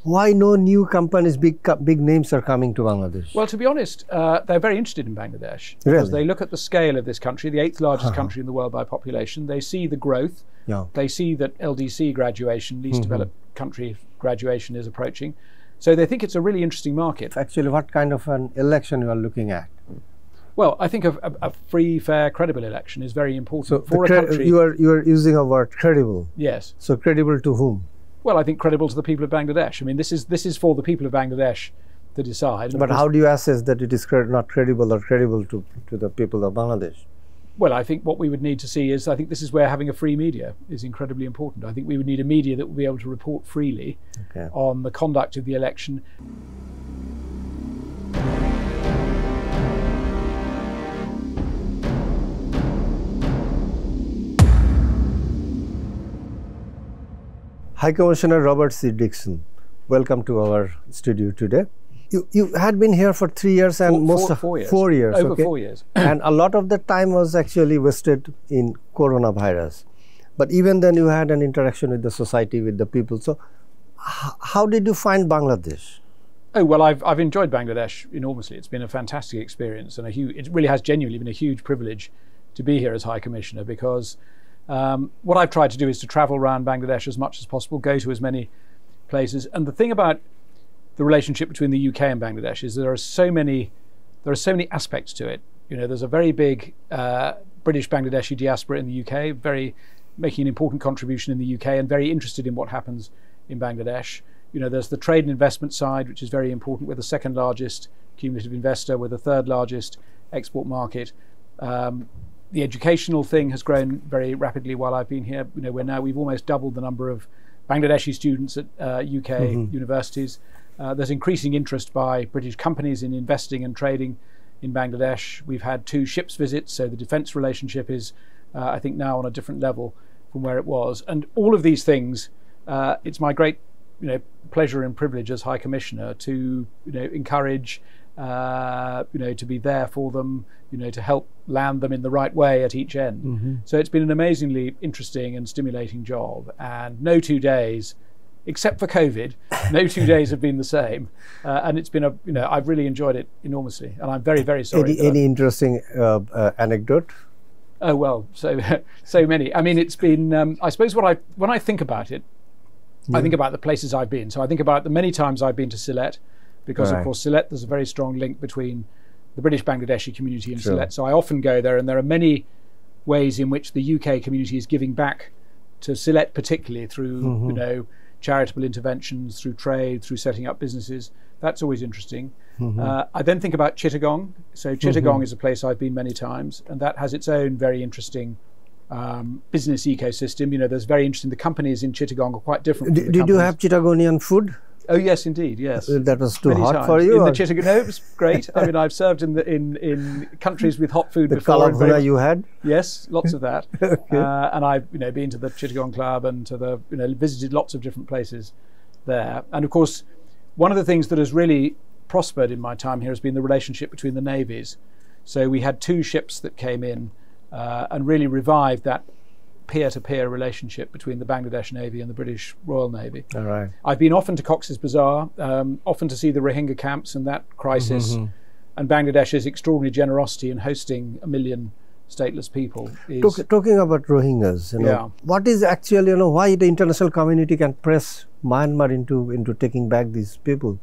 why no new companies, big names are coming to Bangladesh? Well, to be honest, they're very interested in Bangladesh because they look at the scale of this country, the 8th largest country in the world by population. They see the growth. They see that LDC graduation, least developed country graduation, is approaching. So they think it's a really interesting market. Actually, what kind of an election you are looking at? Well, I think a free, fair, credible election is very important So for a country. You are using a word credible. Yes. So credible to whom? Well, I think credible to the people of Bangladesh. I mean, this is for the people of Bangladesh to decide. But how do you assess that it is not credible or credible to the people of Bangladesh? Well, I think what we would need to see is, I think this is where having a free media is incredibly important. I think we would need a media that will be able to report freely on the conduct of the election. High Commissioner Robert C. Dickson, welcome to our studio today. You had been here for 3 years and four years. 4 years. Over 4 years. And a lot of the time was actually wasted in coronavirus. But even then you had an interaction with the society, with the people. So how did you find Bangladesh? Oh, well, I've enjoyed Bangladesh enormously. It's been a fantastic experience, and it really has genuinely been a huge privilege to be here as High Commissioner, because what I've tried to do is to travel around Bangladesh as much as possible, go to as many places. And the thing about the relationship between the UK and Bangladesh is there are so many aspects to it. You know, there's a very big British Bangladeshi diaspora in the UK, making an important contribution in the UK and very interested in what happens in Bangladesh. You know, there's the trade and investment side, which is very important. We're the 2nd largest cumulative investor, we're the 3rd largest export market. The educational thing has grown very rapidly while I've been here. You know, we've almost doubled the number of Bangladeshi students at UK universities. There's increasing interest by British companies in investing and trading in Bangladesh. We've had 2 ships visits, so the defence relationship is, I think, now on a different level from where it was. And all of these things, it's my great, pleasure and privilege as High Commissioner to, encourage, to be there for them, to help land them in the right way at each end. So it's been an amazingly interesting and stimulating job, and no 2 days, except for COVID, no 2 days have been the same. And it's been I've really enjoyed it enormously, and I'm very, very sorry. Any interesting anecdote? Oh, well, so many. I mean, it's been, I suppose when I think about it, I think about the places I've been. So I think about the many times I've been to Sylhet, because of course Sylhet, there's a very strong link between the British Bangladeshi community in Sylhet. So I often go there, and there are many ways in which the UK community is giving back to Sylhet, particularly through charitable interventions, through trade, through setting up businesses. That's always interesting. I then think about Chittagong. So Chittagong is a place I've been many times, and that has its own very interesting business ecosystem. There's very interesting, the companies in Chittagong are quite different. Did you have Chittagonian food? Oh yes, indeed, yes. That was too hot times. for you? In the Chittagong, no, it was great. I mean, I've served in countries with hot food before. The kalabhuna you had? Yes, lots of that. And I've been to the Chittagong Club and to the visited lots of different places there. And of course, one of the things that has really prospered in my time here has been the relationship between the navies. So we had 2 ships that came in and really revived that peer-to-peer relationship between the Bangladesh Navy and the British Royal Navy. All right. I've been often to Cox's Bazar, often to see the Rohingya camps and that crisis, and Bangladesh's extraordinary generosity in hosting 1 million stateless people. Talking about Rohingyas, what is actually, why the international community can press Myanmar into taking back these people?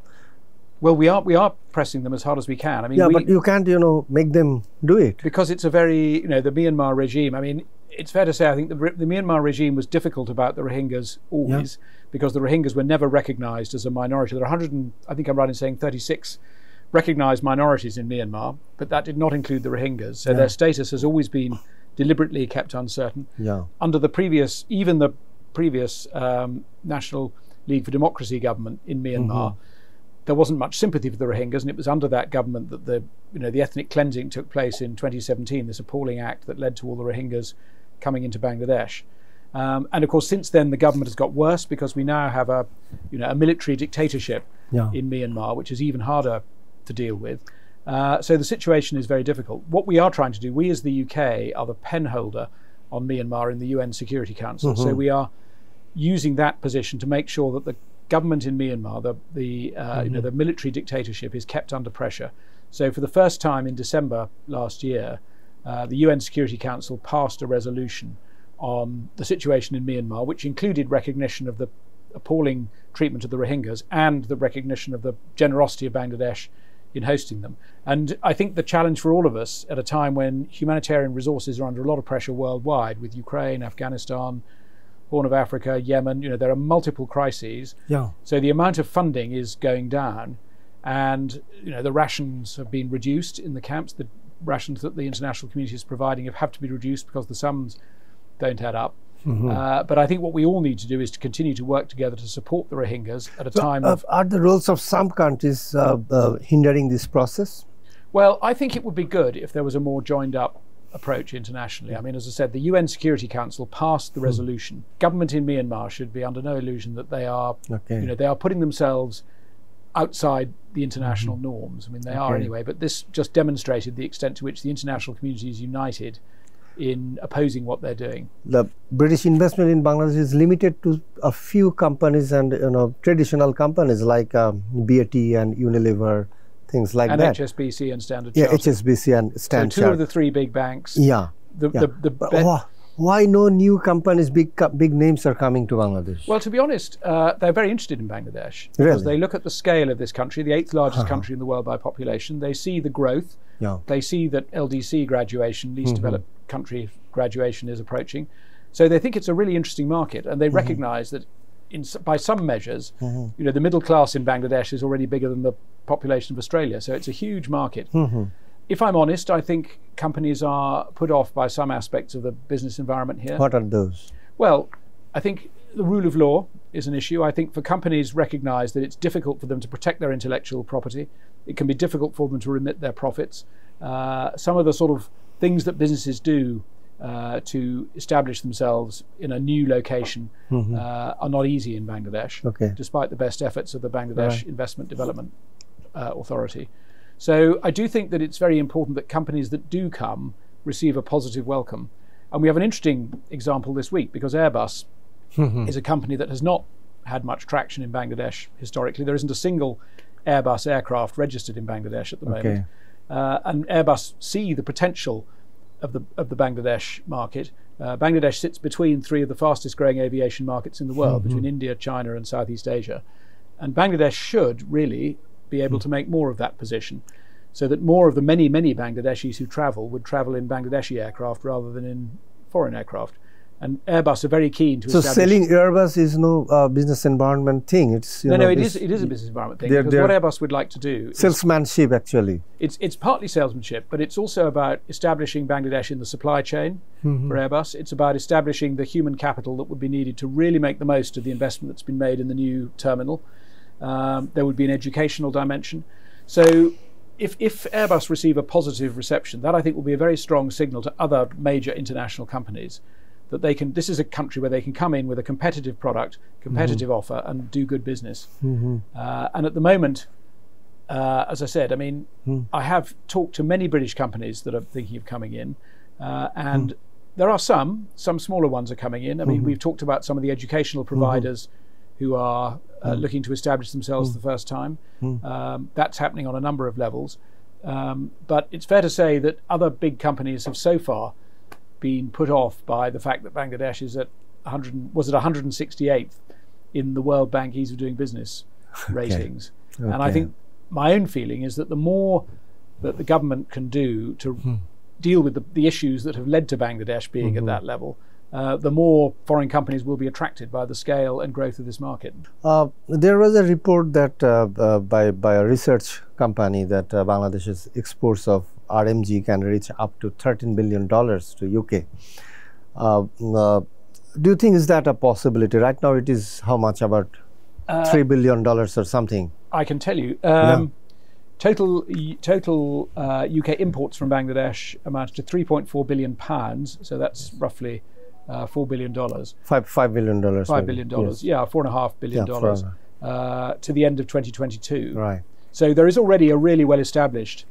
Well, we are pressing them as hard as we can. I mean, but you can't, make them do it. Because it's a very, the Myanmar regime, I mean, it's fair to say, I think the Myanmar regime was difficult about the Rohingyas always, because the Rohingyas were never recognized as a minority. There are I think I'm right in saying 36 recognized minorities in Myanmar, but that did not include the Rohingyas. So their status has always been deliberately kept uncertain. Under the previous National League for Democracy government in Myanmar, there wasn't much sympathy for the Rohingyas, and it was under that government that the ethnic cleansing took place in 2017, this appalling act that led to all the Rohingyas coming into Bangladesh. And of course, since then, the government has got worse, because we now have a military dictatorship in Myanmar, which is even harder to deal with. So the situation is very difficult. What we are trying to do, we as the UK are the pen holder on Myanmar in the UN Security Council. So we are using that position to make sure that government in Myanmar, the military dictatorship, is kept under pressure. So for the first time in December last year, the UN Security Council passed a resolution on the situation in Myanmar, which included recognition of the appalling treatment of the Rohingyas and the recognition of the generosity of Bangladesh in hosting them. And I think the challenge for all of us at a time when humanitarian resources are under a lot of pressure worldwide, with Ukraine, Afghanistan, Horn of Africa, Yemen, there are multiple crises. Yeah. So the amount of funding is going down, and the rations have been reduced in the camps. The rations that the international community is providing have to be reduced because the sums don't add up. But I think what we all need to do is to continue to work together to support the Rohingyas at a time of... Are the roles of some countries hindering this process? Well, I think it would be good if there was a more joined up approach internationally. I mean, as I said, the UN Security Council passed the resolution. Government in Myanmar should be under no illusion that they are, they are putting themselves outside the international norms. I mean, they are anyway, but this just demonstrated the extent to which the international community is united in opposing what they're doing. The British investment in Bangladesh is limited to a few companies and traditional companies like BAT and Unilever, things like and that. And HSBC and Standard Chartered. Yeah, HSBC and Standard So two of the three big banks. Yeah. Why no new companies, big names are coming to Bangladesh? Well, to be honest, they're very interested in Bangladesh because they look at the scale of this country, the 8th largest country in the world by population. They see the growth. Yeah. They see that LDC graduation, least developed country graduation, is approaching. So they think it's a really interesting market, and they recognize that by some measures, the middle class in Bangladesh is already bigger than the population of Australia. So it's a huge market. If I'm honest, I think companies are put off by some aspects of the business environment here. What are those? Well, I think the rule of law is an issue. I think for companies recognize that it's difficult for them to protect their intellectual property. It can be difficult for them to remit their profits. Some of the sort of things that businesses do to establish themselves in a new location are not easy in Bangladesh, despite the best efforts of the Bangladesh Investment Development Authority. So I do think that it's very important that companies that do come receive a positive welcome. And we have an interesting example this week, because Airbus is a company that has not had much traction in Bangladesh historically. There isn't a single Airbus aircraft registered in Bangladesh at the moment. And Airbus see the potential of the Bangladesh market. Bangladesh sits between three of the fastest growing aviation markets in the world, between India, China and Southeast Asia. And Bangladesh should really be able to make more of that position, so that more of the many Bangladeshis who travel would travel in Bangladeshi aircraft rather than in foreign aircraft. And Airbus are very keen to establish... So selling Airbus is no business environment thing. It's it is a business environment thing, because what Airbus would like to do is salesmanship, actually. It's partly salesmanship, but it's also about establishing Bangladesh in the supply chain for Airbus. It's about establishing the human capital that would be needed to really make the most of the investment that's been made in the new terminal. There would be an educational dimension. So if Airbus receive a positive reception, that I think will be a very strong signal to other major international companies that they can. This is a country where they can come in with a competitive product, competitive offer, and do good business. And at the moment, as I said, I mean, I have talked to many British companies that are thinking of coming in, and there are some smaller ones are coming in. I mean, we've talked about some of the educational providers who are looking to establish themselves for the first time. That's happening on a number of levels. But it's fair to say that other big companies have so far been put off by the fact that Bangladesh is at 168th in the World Bank Ease of Doing Business ratings. And I think my own feeling is that the more that the government can do to deal with the issues that have led to Bangladesh being at that level, the more foreign companies will be attracted by the scale and growth of this market. There was a report that by a research company that Bangladesh's exports of RMG can reach up to $13 billion to UK. Do you think is that a possibility? Right now it is how much, about $3 billion or something? I can tell you. Total UK imports from Bangladesh amount to £3.4 billion. So that's roughly $4 billion. $5 billion. $5 billion. Yes. Yeah, $4.5 billion to the end of 2022. Right. So there is already a really well established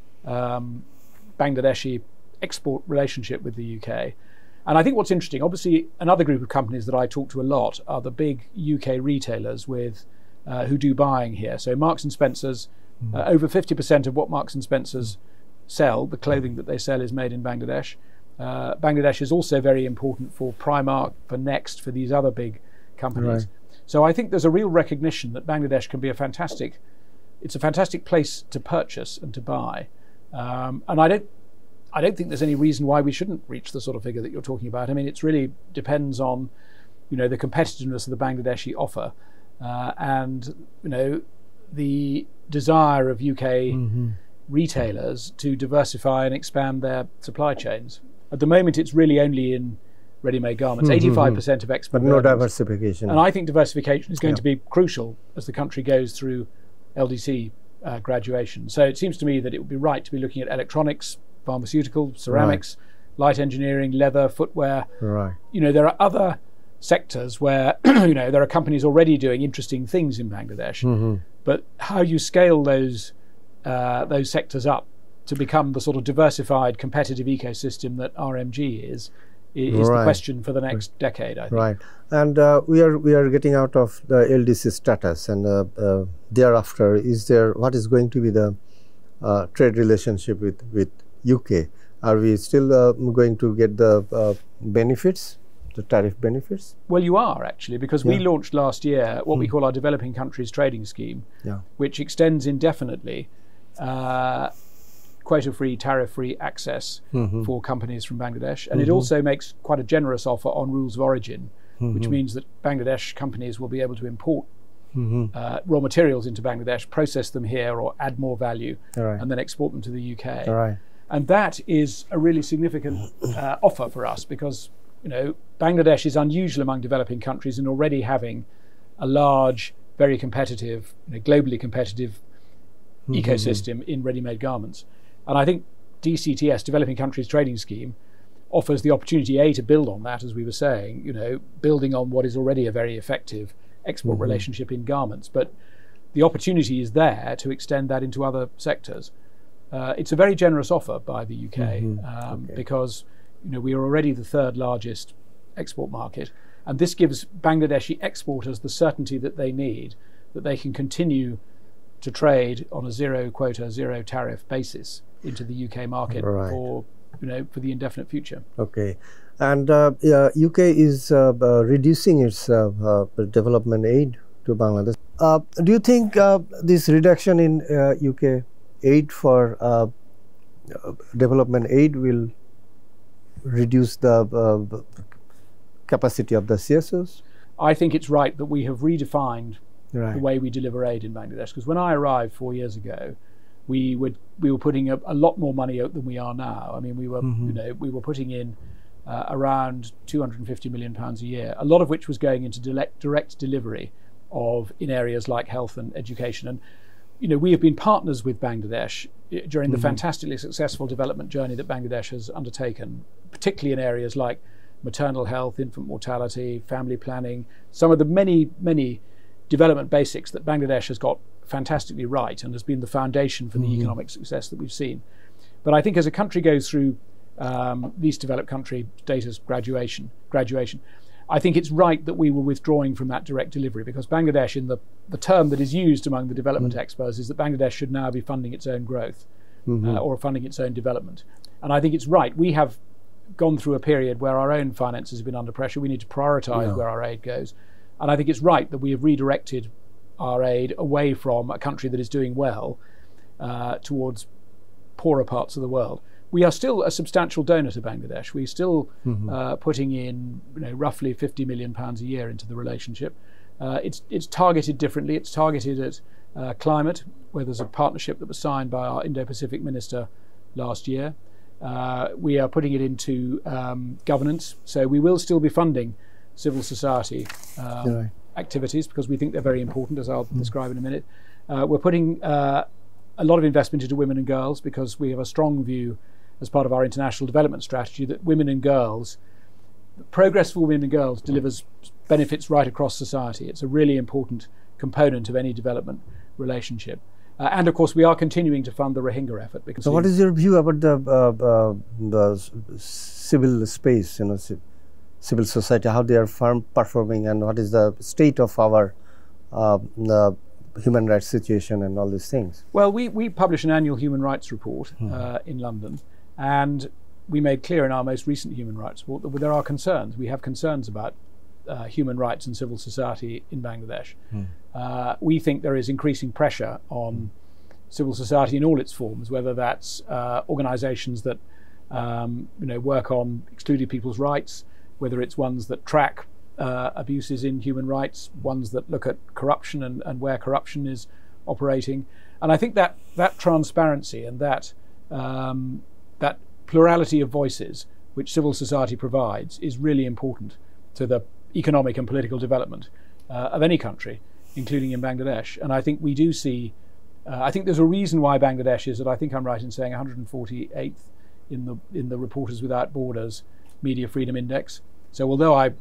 Bangladeshi export relationship with the UK. And I think what's interesting, obviously, another group of companies that I talk to a lot are the big UK retailers with who do buying here. So Marks and Spencer's, over 50% of what Marks and Spencer's sell, the clothing that they sell, is made in Bangladesh. Bangladesh is also very important for Primark, for Next, for these other big companies. Right. So I think there's a real recognition that Bangladesh can be a fantastic place to purchase and to buy. And I don't think there's any reason why we shouldn't reach the sort of figure that you're talking about. I mean, it really depends on, the competitiveness of the Bangladeshi offer, and, the desire of UK retailers to diversify and expand their supply chains. At the moment, it's really only in ready-made garments, 85% of export. But no diversification. And I think diversification is going to be crucial as the country goes through LDC graduation. So it seems to me that it would be right to be looking at electronics, pharmaceutical, ceramics, light engineering, leather, footwear. Right. There are other sectors where there are companies already doing interesting things in Bangladesh, but how you scale those sectors up to become the sort of diversified, competitive ecosystem that RMG is the question for the next decade, I think. Right, and we are getting out of the LDC status, and thereafter, what is going to be the trade relationship with UK? Are we still going to get the benefits, the tariff benefits? Well, you are actually, because we launched last year what we call our Developing Countries Trading Scheme, which extends indefinitely quota-free, tariff-free access for companies from Bangladesh. And it also makes quite a generous offer on rules of origin, which means that Bangladesh companies will be able to import raw materials into Bangladesh, process them here or add more value, and then export them to the UK. And that is a really significant offer for us, because Bangladesh is unusual among developing countries in already having a large, very competitive, globally competitive ecosystem in ready-made garments. And I think DCTS, Developing Countries Trading Scheme, offers the opportunity, to build on that, as we were saying, building on what is already a very effective export relationship in garments. But the opportunity is there to extend that into other sectors. It's a very generous offer by the UK, because we are already the third largest export market, and this gives Bangladeshi exporters the certainty that they need, that they can continue to trade on a zero quota, zero tariff basis into the UK market for the indefinite future. Okay, and UK is reducing its development aid to Bangladesh. Do you think this reduction in UK aid for development aid will reduce the capacity of the CSOs? I think it's right that we have redefined the way we deliver aid in Bangladesh, because when I arrived 4 years ago, we were putting up a lot more money out than we are now. I mean, we were we were putting in around £250 million a year, a lot of which was going into direct delivery in areas like health and education. And we have been partners with Bangladesh during the fantastically successful development journey that Bangladesh has undertaken, particularly in areas like maternal health, infant mortality, family planning, some of the many development basics that Bangladesh has got fantastically right and has been the foundation for the economic success that we've seen. But I think as a country goes through least developed country status graduation, I think it's right that we were withdrawing from that direct delivery, because Bangladesh, in the term that is used among the development experts, is that Bangladesh should now be funding its own growth or funding its own development. And I think it's right. We have gone through a period where our own finances have been under pressure. We need to prioritize where our aid goes. And I think it's right that we have redirected our aid away from a country that is doing well towards poorer parts of the world. We are still a substantial donor to Bangladesh. We're still putting in roughly £50 million a year into the relationship. It's targeted differently. It's targeted at climate, where there's a partnership that was signed by our Indo-Pacific minister last year. We are putting it into governance, so we will still be funding civil society activities, because we think they're very important, as I'll describe in a minute. We're putting a lot of investment into women and girls, because we have a strong view as part of our international development strategy that progress for women and girls delivers benefits right across society. It's a really important component of any development relationship. And of course, we are continuing to fund the Rohingya effort. So what is your view about the civil space, civil society, how they are performing, and what is the state of our the human rights situation and all these things? Well, we publish an annual human rights report in London, and we made clear in our most recent human rights report that there are concerns. We have concerns about human rights and civil society in Bangladesh. We think there is increasing pressure on civil society in all its forms, whether that's organisations that work on excluded people's rights, whether it's ones that track abuses in human rights, ones that look at corruption and where corruption is operating. And I think that transparency and that plurality of voices which civil society provides is really important to the economic and political development of any country, including in Bangladesh. And I think we do see, I think there's a reason why Bangladesh is, I think I'm right in saying, 148th in the Reporters Without Borders Media Freedom Index. So although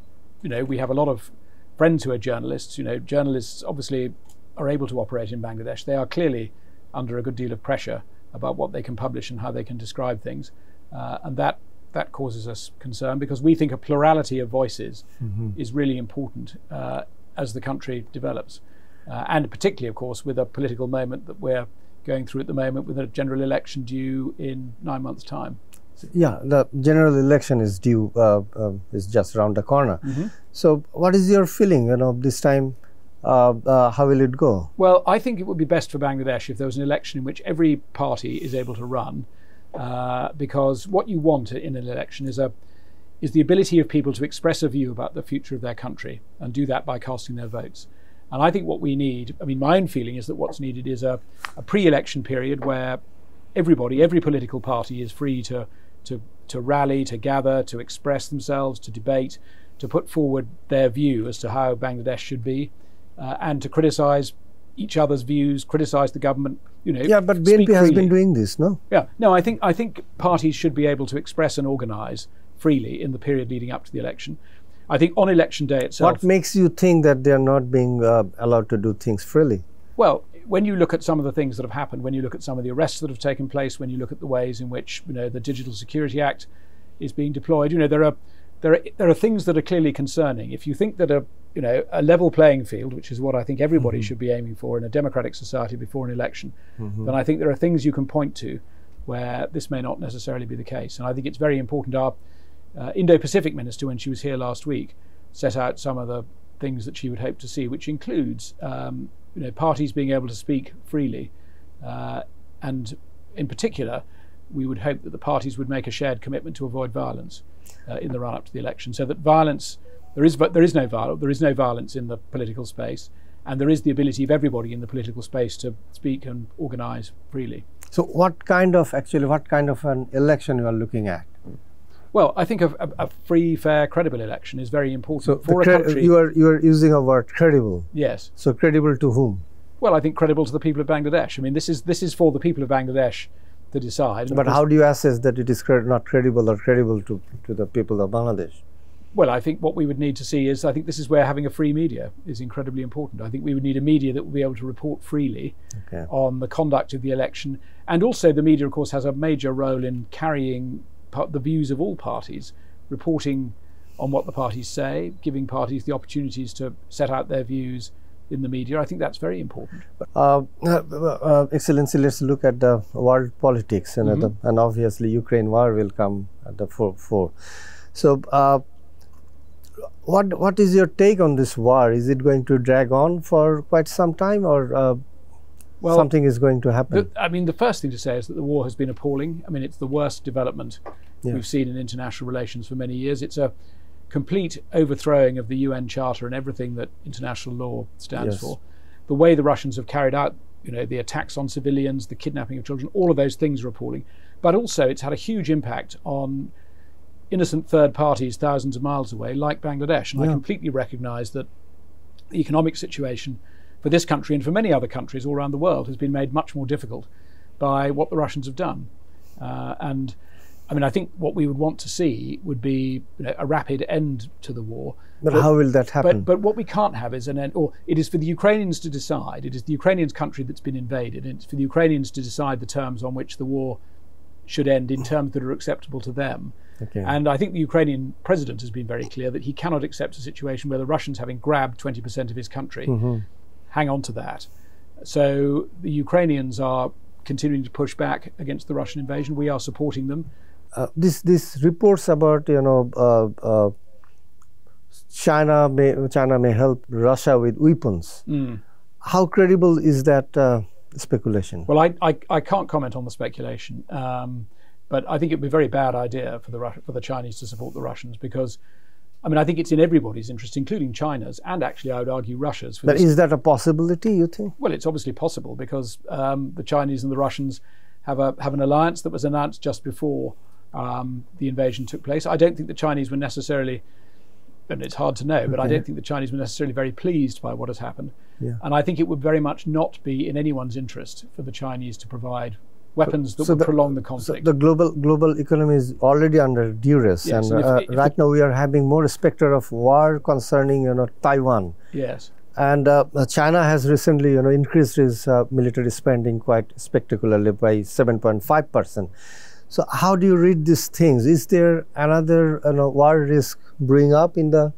we have a lot of friends who are journalists, journalists obviously are able to operate in Bangladesh. They are clearly under a good deal of pressure about what they can publish and how they can describe things. And that causes us concern, because we think a plurality of voices is really important as the country develops. And particularly, of course, with a political moment that we're going through at the moment, with a general election due in 9 months' time. Yeah, the general election is due, is just around the corner. So what is your feeling, this time, how will it go? Well, I think it would be best for Bangladesh if there was an election in which every party is able to run, because what you want in an election is the ability of people to express a view about the future of their country and do that by casting their votes. And I think what we need, my own feeling is that what's needed is a pre-election period where every political party is free to rally, to gather, to express themselves, to debate, to put forward their view as to how Bangladesh should be, and to criticise each other's views, criticise the government. Yeah, but BNP has been doing this, no? Yeah, no. I think parties should be able to express and organise freely in the period leading up to the election. I think on election day itself. What makes you think that they are not being allowed to do things freely? Well, when you look at some of the things that have happened, when you look at some of the arrests that have taken place, when you look at the ways in which the Digital Security Act is being deployed, there are things that are clearly concerning. If you think that a level playing field, which is what I think everybody should be aiming for in a democratic society before an election, then I think there are things you can point to where this may not necessarily be the case. And I think it's very important. Our Indo-Pacific minister, when she was here last week, set out some of the things that she would hope to see, which includes parties being able to speak freely, and in particular, we would hope that the parties would make a shared commitment to avoid violence in the run-up to the election, so that there is no violence in the political space, and there is the ability of everybody in the political space to speak and organise freely. So, what kind of an election you are looking at? Well, I think a free, fair, credible election is very important so for a country. You are using a word credible. Yes. So credible to whom? Well, I think credible to the people of Bangladesh. This is for the people of Bangladesh to decide. But how do you assess that it is not credible or credible to the people of Bangladesh? Well, I think what we would need to see is, I think this is where having a free media is incredibly important. I think we would need a media that will be able to report freely on the conduct of the election. And also the media, of course, has a major role in carrying the views of all parties, reporting on what the parties say, giving parties the opportunities to set out their views in the media. I think that's very important. Excellency, let's look at the world politics, and obviously Ukraine war will come at the fore. So what is your take on this war? Is it going to drag on for quite some time, or something is going to happen? The first thing to say is that the war has been appalling. It's the worst development we've seen in international relations for many years. It's a complete overthrowing of the UN Charter and everything that international law stands for. The way the Russians have carried out, the attacks on civilians, the kidnapping of children, all of those things are appalling. But also it's had a huge impact on innocent third parties thousands of miles away, like Bangladesh. And I completely recognise that the economic situation for this country and for many other countries all around the world has been made much more difficult by what the Russians have done. I think what we would want to see would be a rapid end to the war. But how will that happen? But what we can't have is an end, or it is for the Ukrainians to decide. It is the Ukrainians' country that's been invaded, and it's for the Ukrainians to decide the terms on which the war should end in terms that are acceptable to them. And I think the Ukrainian president has been very clear that he cannot accept a situation where the Russians, having grabbed 20% of his country, hang on to that. So the Ukrainians are continuing to push back against the Russian invasion. We are supporting them. This reports about China may help Russia with weapons. How credible is that speculation? Well, I can't comment on the speculation, but I think it would be a very bad idea for the Chinese to support the Russians, because I mean, I think it's in everybody's interest, including China's, and actually I would argue Russia's. But is that a possibility, you think? Well, it's obviously possible, because the Chinese and the Russians have an alliance that was announced just before the invasion took place. I don't think the Chinese were necessarily, and it's hard to know, but I don't think the Chinese were necessarily very pleased by what has happened. Yeah. And I think it would very much not be in anyone's interest for the Chinese to provide weapons that would prolong the conflict. So the global economy is already under duress, yes, and right now we are having more specter of war concerning Taiwan. Yes. And China has recently increased its military spending quite spectacularly by 7.5%. So how do you read these things? Is there another war risk brewing up in the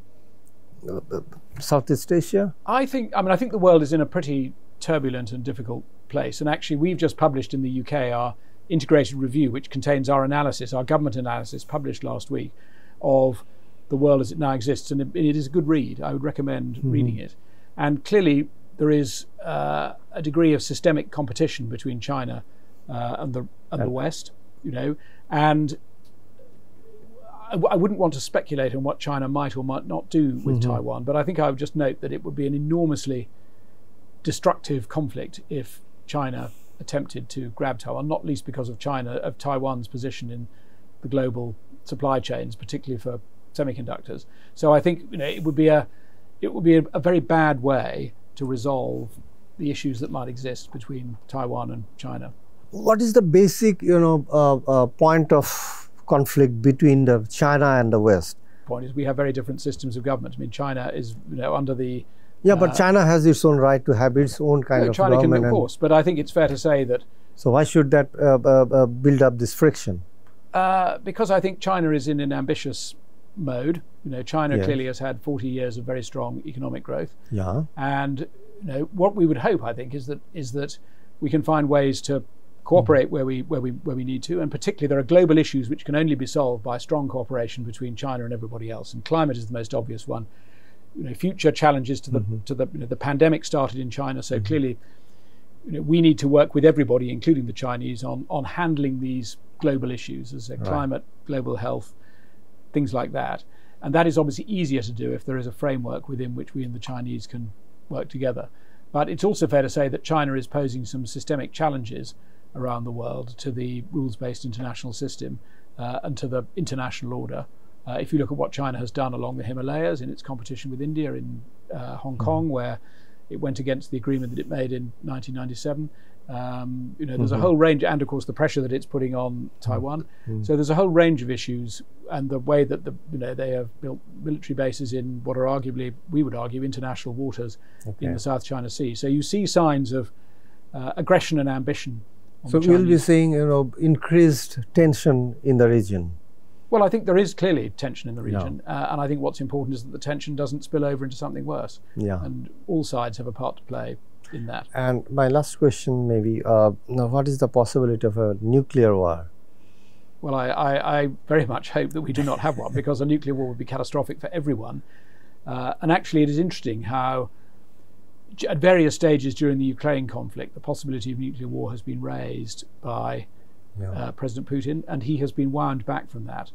Southeast Asia? I think the world is in a pretty turbulent and difficult place, and actually we've just published in the UK our integrated review, which contains our analysis, our government analysis, published last week, of the world as it now exists, and it is a good read. I would recommend reading it. And clearly there is a degree of systemic competition between China and the West, and I wouldn't want to speculate on what China might or might not do with Taiwan, but I think I would just note that it would be an enormously destructive conflict if China attempted to grab Taiwan, not least because of Taiwan's position in the global supply chains, particularly for semiconductors. So I think it would be a very bad way to resolve the issues that might exist between Taiwan and China. What is the basic point of conflict between China and the West? The point is we have very different systems of government. I mean, China is under the but China has its own right to have its own kind of China government. Can, of course, but I think it's fair to say that. So why should that build up this friction? Because I think China is in an ambitious mode. China clearly has had 40 years of very strong economic growth. Yeah. And what we would hope, I think, is that we can find ways to cooperate where we need to, and particularly there are global issues which can only be solved by strong cooperation between China and everybody else. And climate is the most obvious one. Future challenges to the pandemic started in China, so clearly we need to work with everybody, including the Chinese, on handling these global issues as climate, global health, things like that. And that is obviously easier to do if there is a framework within which we and the Chinese can work together. But it's also fair to say that China is posing some systemic challenges around the world to the rules-based international system and to the international order. If you look at what China has done along the Himalayas in its competition with India in Hong Kong, where it went against the agreement that it made in 1997, there's a whole range, and of course the pressure that it's putting on Taiwan. So there's a whole range of issues, and the way that they have built military bases in what are arguably, we would argue, international waters in the South China Sea. So you see signs of aggression and ambition. So we'll be seeing increased tension in the region. Well, I think there is clearly tension in the region, and I think what's important is that the tension doesn't spill over into something worse. Yeah. And all sides have a part to play in that. And my last question, maybe, now what is the possibility of a nuclear war? Well, I very much hope that we do not have one, because a nuclear war would be catastrophic for everyone. And actually, it is interesting how, at various stages during the Ukraine conflict, the possibility of nuclear war has been raised by President Putin, and he has been wound back from that.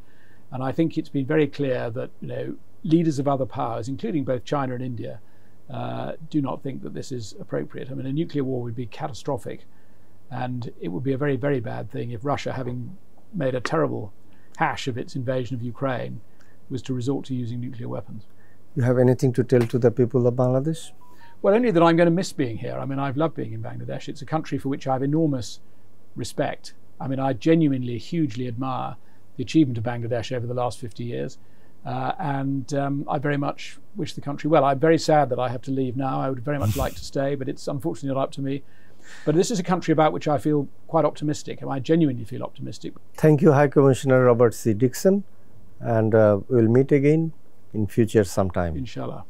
And I think it's been very clear that leaders of other powers, including both China and India, do not think that this is appropriate. I mean, a nuclear war would be catastrophic, and it would be a very, very bad thing if Russia, having made a terrible hash of its invasion of Ukraine, was to resort to using nuclear weapons. You have anything to tell to the people of Bangladesh? Well, only that I'm going to miss being here. I mean, I've loved being in Bangladesh. It's a country for which I have enormous respect. I mean, I genuinely, hugely admire the achievement of Bangladesh over the last 50 years. And I very much wish the country well. I'm very sad that I have to leave now. I would very much like to stay, but it's unfortunately not up to me. But this is a country about which I feel quite optimistic, and I genuinely feel optimistic. Thank you, High Commissioner Robert C. Dickson, and we'll meet again in future sometime. Inshallah.